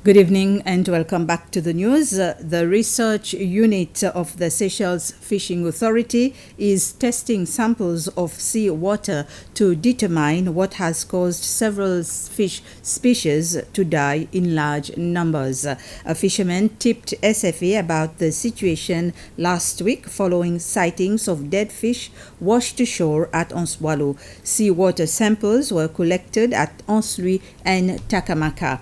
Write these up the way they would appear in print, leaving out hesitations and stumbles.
Good evening and welcome back to the news. The research unit of the Seychelles Fishing Authority is testing samples of sea water to determine what has caused several fish species to die in large numbers. A fisherman tipped SFA about the situation last week following sightings of dead fish washed ashore at Onswalo. Seawater samples were collected at Onslui and Takamaka.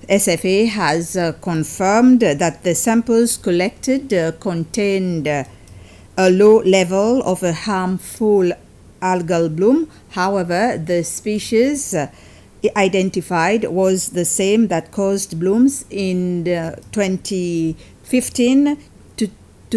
SFA has confirmed that the samples collected contained a low level of a harmful algal bloom. However, the species identified was the same that caused blooms in 2015 to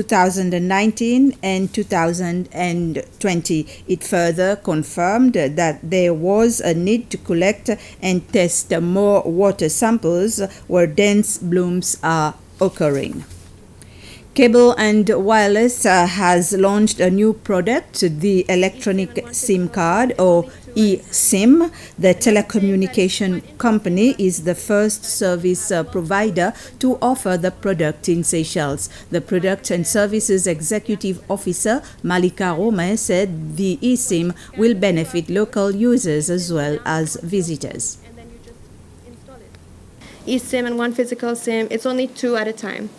2019 and 2020. It further confirmed that there was a need to collect and test more water samples where dense blooms are occurring. Cable and Wireless has launched a new product, the electronic SIM card or eSIM. The telecommunication company is the first service provider to offer the product in Seychelles. The Product and Services Executive Officer, Malika Rome, said the eSIM will benefit local users as well as visitors. eSIM and one physical SIM, it's only two at a time.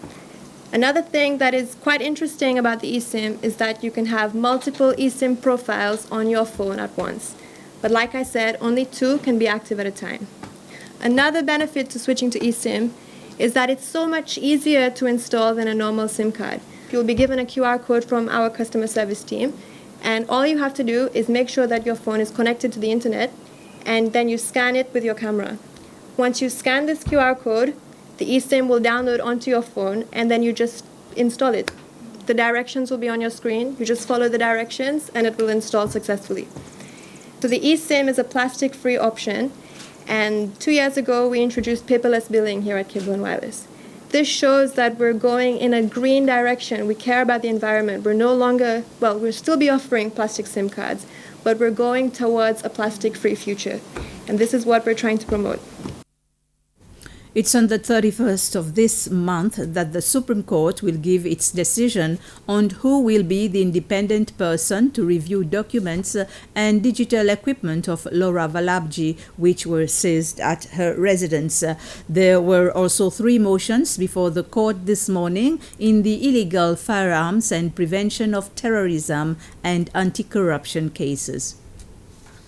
Another thing that is quite interesting about the eSIM is that you can have multiple eSIM profiles on your phone at once. But like I said, only two can be active at a time. Another benefit to switching to eSIM is that it's so much easier to install than a normal SIM card. You'll be given a QR code from our customer service team, and all you have to do is make sure that your phone is connected to the internet, and then you scan it with your camera. Once you scan this QR code, the eSIM will download onto your phone, and then you just install it. The directions will be on your screen. You just follow the directions, and it will install successfully. So the eSIM is a plastic-free option, and 2 years ago, we introduced paperless billing here at Cable & Wireless. This shows that we're going in a green direction. We care about the environment. We'll still be offering plastic SIM cards, but we're going towards a plastic-free future, and this is what we're trying to promote. It's on the 31st of this month that the Supreme Court will give its decision on who will be the independent person to review documents and digital equipment of Laura Valabji, which were seized at her residence. There were also 3 motions before the court this morning in the illegal firearms and prevention of terrorism and anti-corruption cases.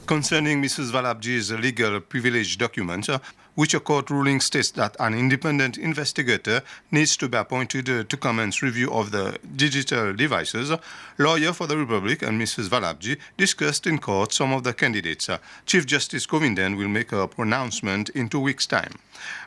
Concerning Mrs. Valabji's legal privilege document, which a court ruling states that an independent investigator needs to be appointed to commence review of the digital devices, lawyer for the Republic and Mrs. Valabji discussed in court some of the candidates. Chief Justice Govindan will make a pronouncement in 2 weeks' time.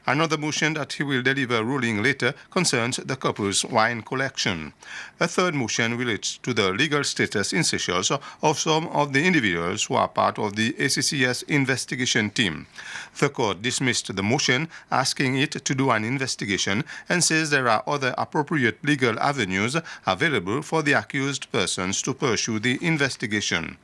Another motion that he will deliver ruling later concerns the couple's wine collection. A third motion relates to the legal status in Seychelles of some of the individuals who are part of the ACCS investigation team. The court dismissed the motion, asking it to do an investigation, and says there are other appropriate legal avenues available for the accused persons to pursue the investigation.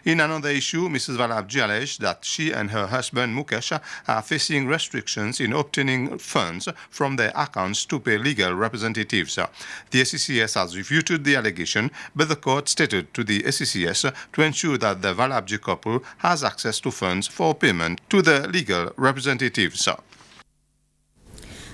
In another issue, Mrs. Valabji alleged that she and her husband Mukesh are facing restrictions in obtaining funds from their accounts to pay legal representatives. The ACCS has refuted the allegation, but the court stated to the ACCS to ensure that the Valabji couple has access to funds for payment to the legal representatives.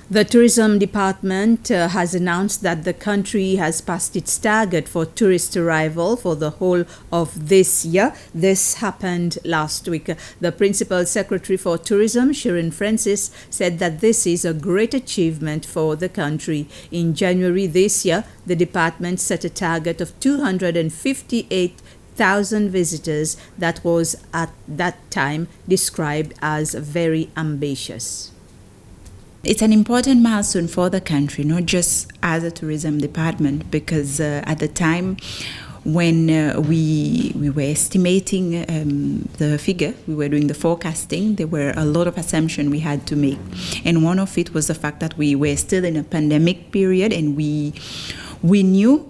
The Tourism Department has announced that the country has passed its target for tourist arrival for the whole of this year. This happened last week. The Principal Secretary for Tourism, Shirin Francis, said that this is a great achievement for the country. In January this year, the department set a target of 258,000 visitors that was at that time described as very ambitious. It's an important milestone for the country, not just as a tourism department, because at the time when we were estimating the figure, we were doing the forecasting, there were a lot of assumptions we had to make. And one of it was the fact that we were still in a pandemic period, and we knew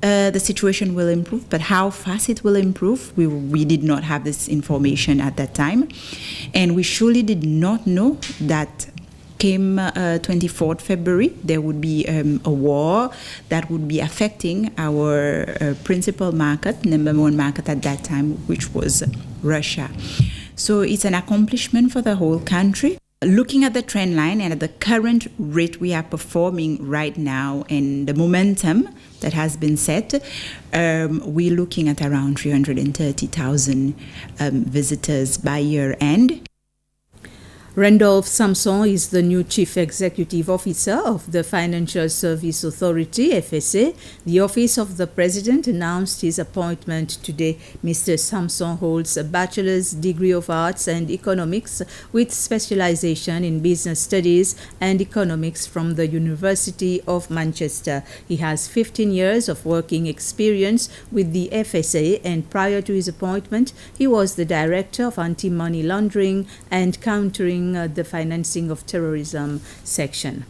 the situation will improve, but how fast it will improve, we did not have this information at that time. And we surely did not know that came 24th February, there would be a war that would be affecting our principal market, number one market at that time, which was Russia. So it's an accomplishment for the whole country. Looking at the trend line and at the current rate we are performing right now and the momentum that has been set, we're looking at around 330,000 visitors by year end. Randolph Samson is the new Chief Executive Officer of the Financial Service Authority, FSA. The Office of the President announced his appointment today. Mr. Samson holds a Bachelor's degree of Arts and Economics with specialization in Business Studies and Economics from the University of Manchester. He has 15 years of working experience with the FSA, and prior to his appointment, he was the Director of Anti-Money Laundering and Countering the Financing of Terrorism section.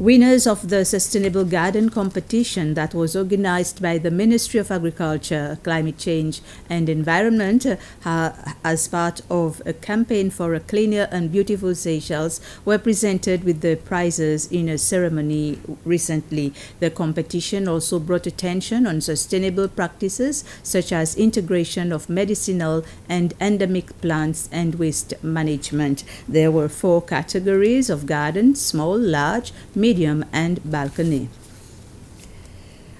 Winners of the Sustainable Garden competition that was organized by the Ministry of Agriculture, Climate Change and Environment as part of a campaign for a cleaner and beautiful Seychelles were presented with the prizes in a ceremony recently. The competition also brought attention on sustainable practices such as integration of medicinal and endemic plants and waste management. There were 4 categories of garden: small, large, medium and balcony.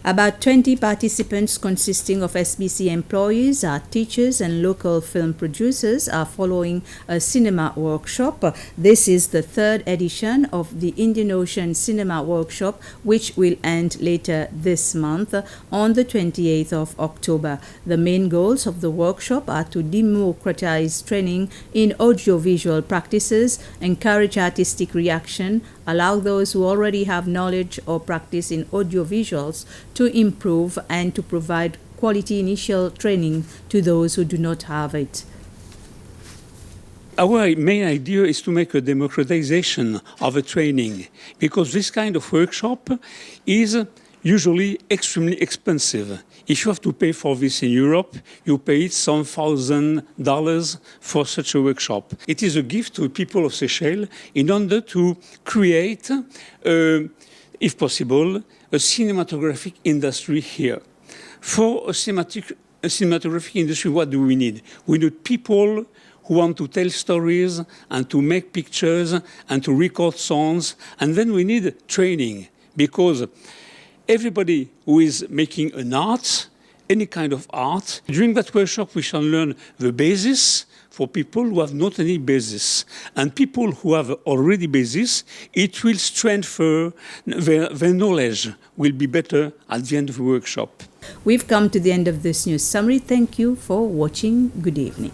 About 20 participants consisting of SBC employees, art teachers and local film producers are following a cinema workshop. This is the 3rd edition of the Indian Ocean Cinema Workshop, which will end later this month on the 28th of October. The main goals of the workshop are to democratize training in audiovisual practices, encourage artistic reaction, allow those who already have knowledge or practice in audiovisuals to improve, and to provide quality initial training to those who do not have it. Our main idea is to make a democratization of a training, because this kind of workshop is usually extremely expensive. If you have to pay for this in Europe, you pay some $1,000 for such a workshop. It is a gift to people of Seychelles in order to create, if possible, a cinematographic industry here. For a cinematographic industry, what do we need? We need people who want to tell stories and to make pictures and to record songs. And then we need training, because everybody who is making an art, any kind of art, during that workshop we shall learn the basis for people who have not any basis. And people who have already basis, it will strengthen their knowledge, will be better at the end of the workshop. We've come to the end of this news summary. Thank you for watching. Good evening.